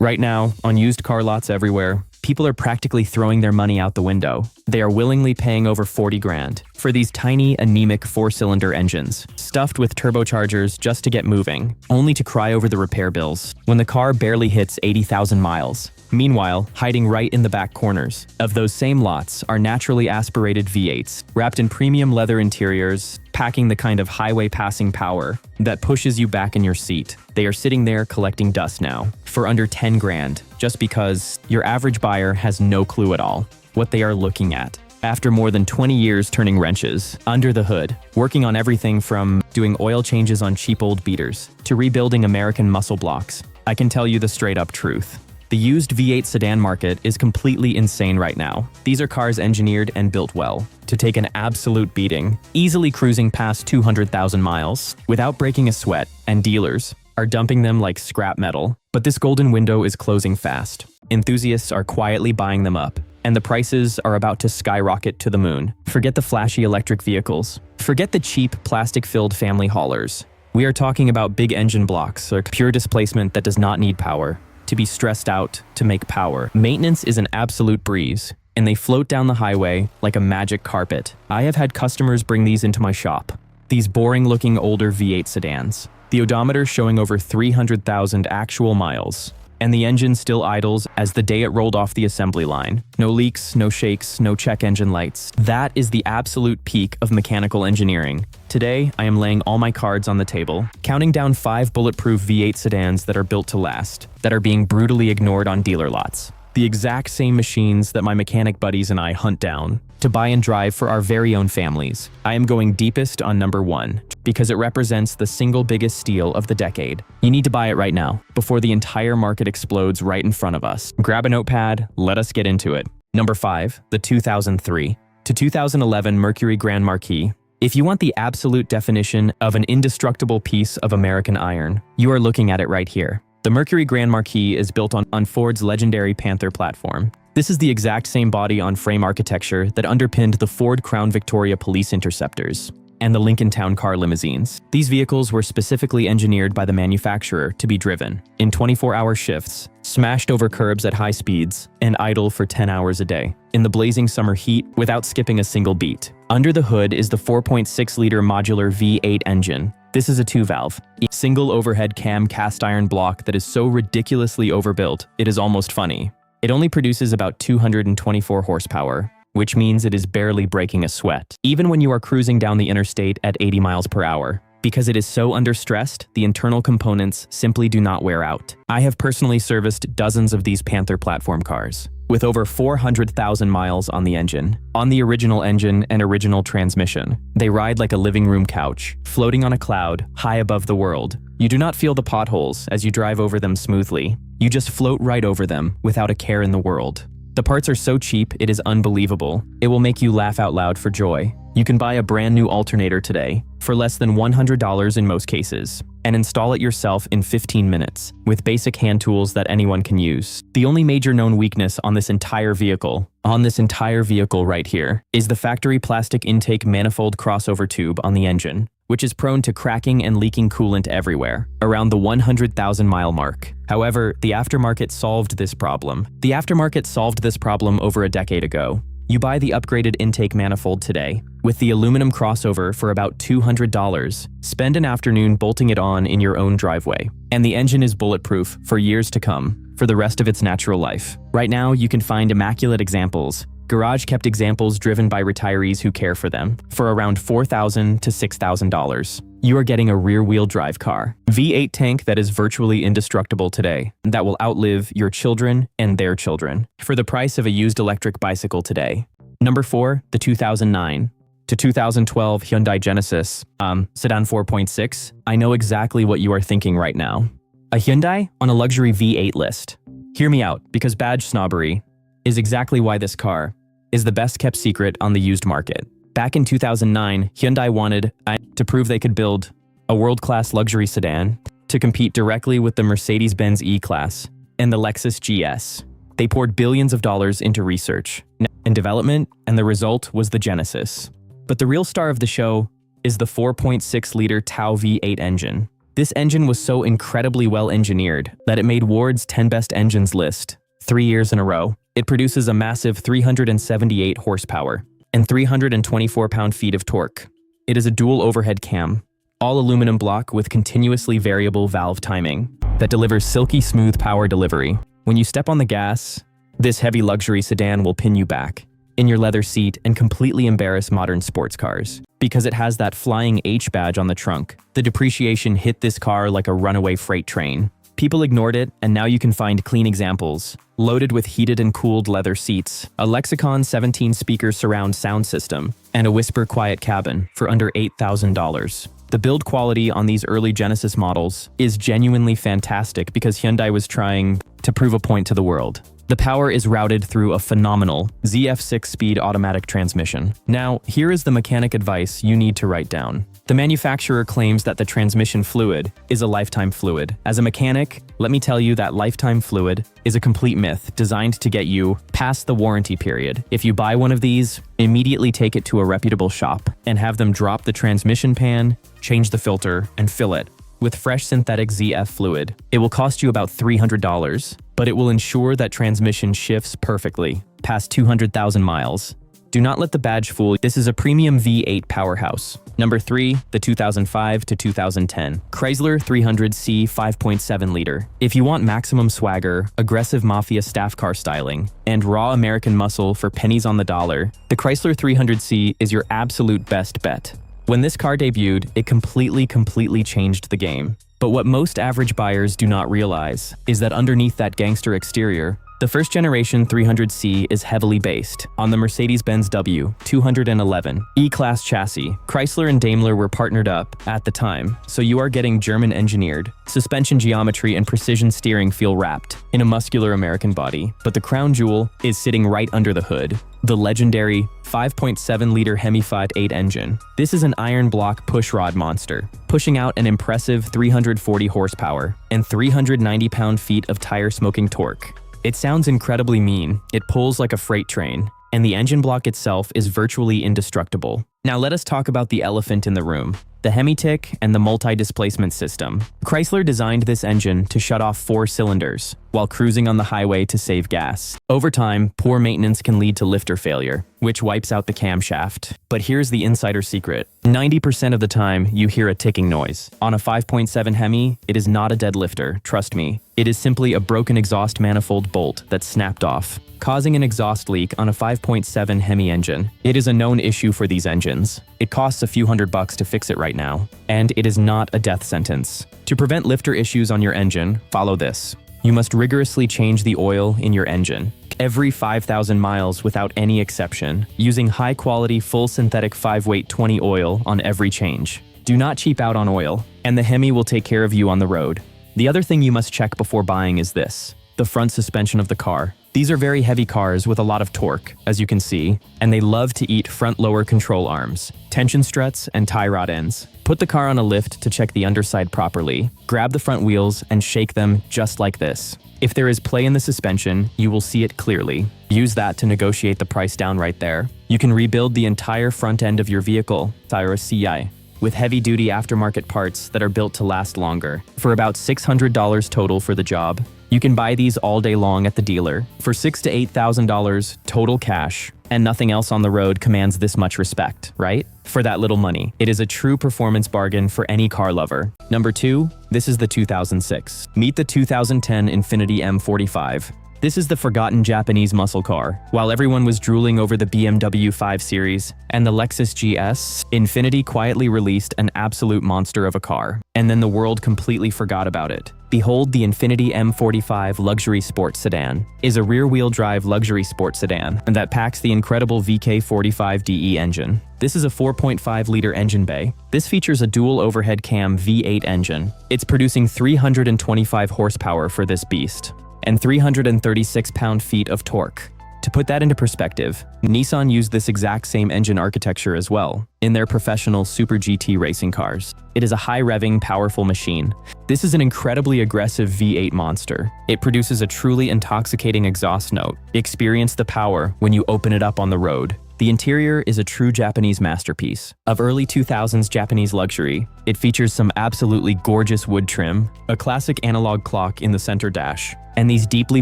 Right now, on used car lots everywhere, people are practically throwing their money out the window. They are willingly paying over 40 grand for these tiny, anemic 4-cylinder engines, stuffed with turbochargers just to get moving, only to cry over the repair bills when the car barely hits 80,000 miles. Meanwhile, hiding right in the back corners of those same lots are naturally aspirated V8s, wrapped in premium leather interiors, packing the kind of highway passing power that pushes you back in your seat. They are sitting there collecting dust now, for under 10 grand, just because your average buyer has no clue at all what they are looking at. After more than 20 years turning wrenches under the hood, working on everything from doing oil changes on cheap old beaters to rebuilding American muscle blocks, I can tell you the straight-up truth. The used V8 sedan market is completely insane right now. These are cars engineered and built well to take an absolute beating, easily cruising past 200,000 miles without breaking a sweat, and dealers are dumping them like scrap metal. But this golden window is closing fast. Enthusiasts are quietly buying them up, and the prices are about to skyrocket to the moon. Forget the flashy electric vehicles. Forget the cheap plastic-filled family haulers. We are talking about big engine blocks, or pure displacement that does not need power to be stressed out to make power. Maintenance is an absolute breeze, and they float down the highway like a magic carpet. I have had customers bring these into my shop. These boring-looking older V8 sedans. The odometer showing over 300,000 actual miles, and the engine still idles as the day it rolled off the assembly line. No leaks, no shakes, no check engine lights. That is the absolute peak of mechanical engineering. Today, I am laying all my cards on the table, counting down 5 bulletproof V8 sedans that are built to last, that are being brutally ignored on dealer lots. The exact same machines that my mechanic buddies and I hunt down to buy and drive for our very own families. I am going deepest on number 1 because it represents the single biggest steal of the decade. You need to buy it right now before the entire market explodes right in front of us. Grab a notepad, let us get into it. Number 5, the 2003 to 2011 Mercury Grand Marquis. If you want the absolute definition of an indestructible piece of American iron, you are looking at it right here. The Mercury Grand Marquis is built on Ford's legendary Panther platform. This is the exact same body-on-frame architecture that underpinned the Ford Crown Victoria police interceptors and the Lincoln Town Car limousines. These vehicles were specifically engineered by the manufacturer to be driven in 24-hour shifts, smashed over curbs at high speeds, and idle for 10 hours a day in the blazing summer heat without skipping a single beat. Under the hood is the 4.6-liter modular V8 engine. This is a 2-valve, single overhead cam cast iron block that is so ridiculously overbuilt, it is almost funny. It only produces about 224 horsepower, which means it is barely breaking a sweat, even when you are cruising down the interstate at 80 miles per hour. Because it is so understressed, the internal components simply do not wear out. I have personally serviced dozens of these Panther platform cars, with over 400,000 miles on the engine. On the original engine and original transmission, they ride like a living room couch, floating on a cloud high above the world. You do not feel the potholes as you drive over them smoothly. You just float right over them without a care in the world. The parts are so cheap, it is unbelievable. It will make you laugh out loud for joy. You can buy a brand new alternator today for less than $100 in most cases, and install it yourself in 15 minutes with basic hand tools that anyone can use. The only major known weakness on this entire vehicle right here, is the factory plastic intake manifold crossover tube on the engine, which is prone to cracking and leaking coolant everywhere, around the 100,000 mile mark. However, the aftermarket solved this problem. The aftermarket solved this problem over a decade ago. You buy the upgraded intake manifold today, with the aluminum crossover for about $200. Spend an afternoon bolting it on in your own driveway, and the engine is bulletproof for years to come, for the rest of its natural life. Right now, you can find immaculate examples, garage-kept examples driven by retirees who care for them, for around $4,000 to $6,000. You are getting a rear-wheel drive car, V8 tank that is virtually indestructible today, that will outlive your children and their children, for the price of a used electric bicycle today. Number 4, the 2009 to 2012 Hyundai Genesis, Sedan 4.6. I know exactly what you are thinking right now. A Hyundai on a luxury V8 list. Hear me out, because badge snobbery is exactly why this car is the best-kept secret on the used market. Back in 2009, Hyundai wanted to prove they could build a world-class luxury sedan to compete directly with the Mercedes-Benz E-Class and the Lexus GS. They poured billions of dollars into research and development, and the result was the Genesis. But the real star of the show is the 4.6-liter Tau V8 engine. This engine was so incredibly well engineered that it made Ward's 10 best engines list 3 years in a row. It produces a massive 378 horsepower and 324 pound-feet of torque. It is a dual overhead cam, all aluminum block with continuously variable valve timing that delivers silky smooth power delivery. When you step on the gas, this heavy luxury sedan will pin you back in your leather seat and completely embarrass modern sports cars. Because it has that flying H badge on the trunk, the depreciation hit this car like a runaway freight train. People ignored it, and now you can find clean examples. Loaded with heated and cooled leather seats, a Lexicon 17-speaker surround sound system, and a whisper quiet cabin for under $8,000. The build quality on these early Genesis models is genuinely fantastic because Hyundai was trying to prove a point to the world. The power is routed through a phenomenal ZF 6-speed automatic transmission. Now, here is the mechanic advice you need to write down. The manufacturer claims that the transmission fluid is a lifetime fluid. As a mechanic, let me tell you that lifetime fluid is a complete myth designed to get you past the warranty period. If you buy one of these, immediately take it to a reputable shop and have them drop the transmission pan, change the filter, and fill it with fresh synthetic ZF fluid. It will cost you about $300, but it will ensure that transmission shifts perfectly past 200,000 miles. Do not let the badge fool you. This is a premium V8 powerhouse. Number 3, the 2005 to 2010 Chrysler 300C 5.7 liter. If you want maximum swagger, aggressive mafia staff car styling, and raw American muscle for pennies on the dollar, the Chrysler 300C is your absolute best bet. When this car debuted, it completely changed the game. But what most average buyers do not realize is that underneath that gangster exterior, the first generation 300C is heavily based on the Mercedes-Benz W211 E-Class chassis. Chrysler and Daimler were partnered up at the time, so you are getting German-engineered. Suspension geometry and precision steering feel wrapped in a muscular American body, but the crown jewel is sitting right under the hood. The legendary 5.7-liter Hemi-Fiat 8 engine. This is an iron block pushrod monster, pushing out an impressive 340 horsepower and 390 pound-feet of tire-smoking torque. It sounds incredibly mean, it pulls like a freight train, and the engine block itself is virtually indestructible. Now let us talk about the elephant in the room, the Hemi-Tick and the multi-displacement system. Chrysler designed this engine to shut off 4 cylinders while cruising on the highway to save gas. Over time, poor maintenance can lead to lifter failure, which wipes out the camshaft. But here's the insider secret. 90% of the time, you hear a ticking noise. On a 5.7 Hemi, it is not a dead lifter, trust me. It is simply a broken exhaust manifold bolt that snapped off, causing an exhaust leak on a 5.7 Hemi engine. It is a known issue for these engines. It costs a few $100 to fix it right now, and it is not a death sentence. To prevent lifter issues on your engine, follow this. You must rigorously change the oil in your engine every 5,000 miles without any exception, using high-quality full synthetic 5-weight 20 oil on every change. Do not cheap out on oil, and the Hemi will take care of you on the road. The other thing you must check before buying is this: the front suspension of the car. These are very heavy cars with a lot of torque, as you can see, and they love to eat front lower control arms, tension struts, and tie rod ends. Put the car on a lift to check the underside properly. Grab the front wheels and shake them just like this. If there is play in the suspension, you will see it clearly. Use that to negotiate the price down right there. You can rebuild the entire front end of your vehicle, CI, with heavy-duty aftermarket parts that are built to last longer. For about $600 total for the job, you can buy these all day long at the dealer. For $6,000 to $8,000 total cash, and nothing else on the road commands this much respect, right? For that little money, it is a true performance bargain for any car lover. Number 2, this is the 2006. Meet the 2010 Infiniti M45. This is the forgotten Japanese muscle car. While everyone was drooling over the BMW 5 Series and the Lexus GS, Infiniti quietly released an absolute monster of a car, and then the world completely forgot about it. Behold, the Infiniti M45 Luxury Sport Sedan is a rear-wheel drive luxury sport sedan that packs the incredible VK45DE engine. This is a 4.5-liter engine bay. This features a dual overhead cam V8 engine. It's producing 325 horsepower for this beast and 336 pound-feet of torque. To put that into perspective, Nissan used this exact same engine architecture as well in their professional Super GT racing cars. It is a high-revving, powerful machine. This is an incredibly aggressive V8 monster. It produces a truly intoxicating exhaust note. Experience the power when you open it up on the road. The interior is a true Japanese masterpiece. Of early 2000s Japanese luxury, it features some absolutely gorgeous wood trim, a classic analog clock in the center dash, and these deeply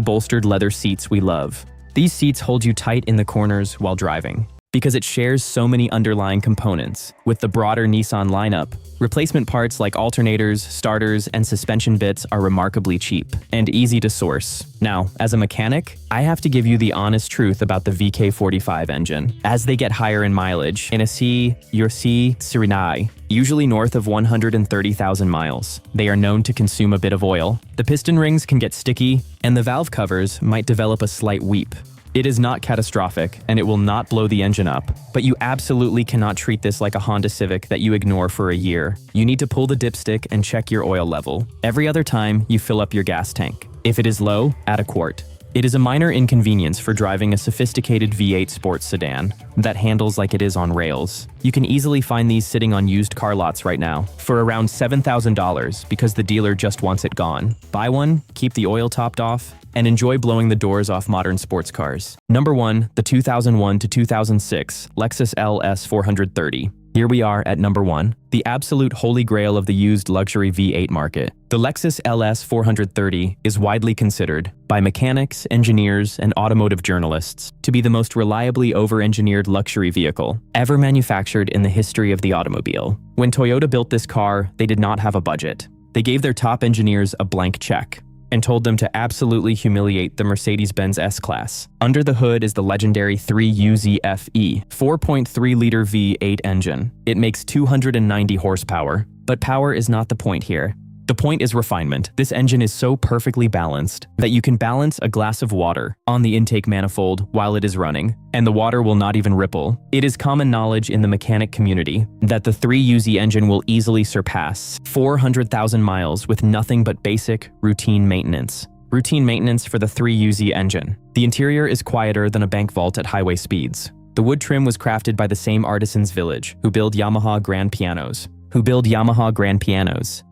bolstered leather seats we love. These seats hold you tight in the corners while driving. Because it shares so many underlying components. With the broader Nissan lineup, replacement parts like alternators, starters, and suspension bits are remarkably cheap and easy to source. Now, as a mechanic, I have to give you the honest truth about the VK45 engine. As they get higher in mileage, in a Yorsi Surinai, usually north of 130,000 miles, they are known to consume a bit of oil. The piston rings can get sticky, and the valve covers might develop a slight weep. It is not catastrophic, and it will not blow the engine up, but you absolutely cannot treat this like a Honda Civic that you ignore for a year. You need to pull the dipstick and check your oil level. Every other time, you fill up your gas tank. If it is low, add a quart. It is a minor inconvenience for driving a sophisticated V8 sports sedan that handles like it is on rails. You can easily find these sitting on used car lots right now for around $7,000 because the dealer just wants it gone. Buy one, keep the oil topped off, and enjoy blowing the doors off modern sports cars. Number 1, the 2001 to 2006 Lexus LS 430. Here we are at number 1, the absolute holy grail of the used luxury V8 market. The Lexus LS 430 is widely considered by mechanics, engineers, and automotive journalists to be the most reliably over-engineered luxury vehicle ever manufactured in the history of the automobile. When Toyota built this car, they did not have a budget. They gave their top engineers a blank check and told them to absolutely humiliate the Mercedes-Benz S-Class. Under the hood is the legendary 3UZFE 4.3-liter V8 engine. It makes 290 horsepower, but power is not the point here. The point is refinement. This engine is so perfectly balanced that you can balance a glass of water on the intake manifold while it is running, and the water will not even ripple. It is common knowledge in the mechanic community that the 3UZ engine will easily surpass 400,000 miles with nothing but basic, routine maintenance. Routine maintenance for the 3UZ engine. The interior is quieter than a bank vault at highway speeds. The wood trim was crafted by the same artisans village who build Yamaha grand pianos.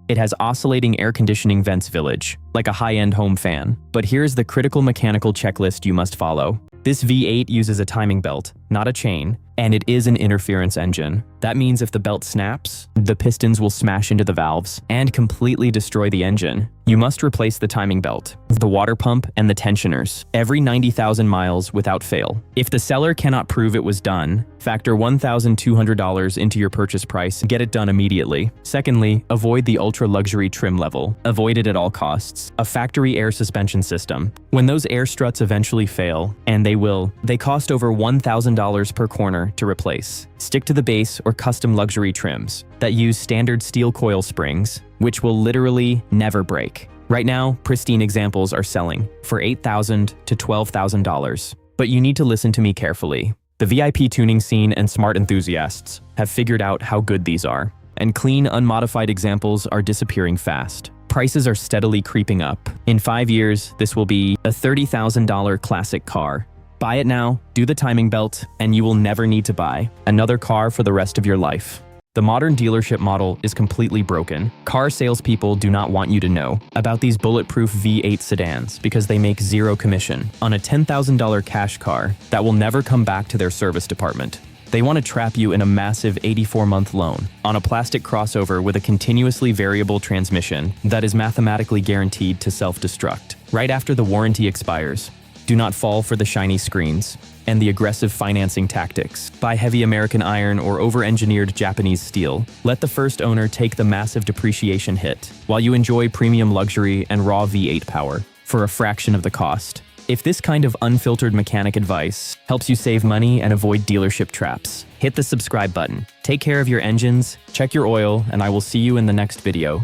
It has oscillating air conditioning vents village, like a high-end home fan. But here's the critical mechanical checklist you must follow. This V8 uses a timing belt, not a chain, and it is an interference engine. That means if the belt snaps, the pistons will smash into the valves and completely destroy the engine. You must replace the timing belt, the water pump, and the tensioners every 90,000 miles without fail. If the seller cannot prove it was done, factor $1,200 into your purchase price and get it done immediately. Secondly, avoid the ultra-luxury trim level. Avoid it at all costs. A factory air suspension system. When those air struts eventually fail, and they cost over $1,000 per corner to replace. Stick to the base or custom luxury trims that use standard steel coil springs, which will literally never break. Right now, pristine examples are selling for $8,000 to $12,000. But you need to listen to me carefully. The VIP tuning scene and smart enthusiasts have figured out how good these are, and clean, unmodified examples are disappearing fast. Prices are steadily creeping up. In 5 years, this will be a $30,000 classic car. Buy it now, do the timing belt, and you will never need to buy another car for the rest of your life. The modern dealership model is completely broken. Car salespeople do not want you to know about these bulletproof V8 sedans because they make zero commission on a $10,000 cash car that will never come back to their service department. They want to trap you in a massive 84-month loan on a plastic crossover with a continuously variable transmission that is mathematically guaranteed to self-destruct right after the warranty expires. Do not fall for the shiny screens and the aggressive financing tactics. Buy heavy American iron or over-engineered Japanese steel. Let the first owner take the massive depreciation hit while you enjoy premium luxury and raw V8 power for a fraction of the cost. If this kind of unfiltered mechanic advice helps you save money and avoid dealership traps, hit the subscribe button. Take care of your engines, check your oil, and I will see you in the next video.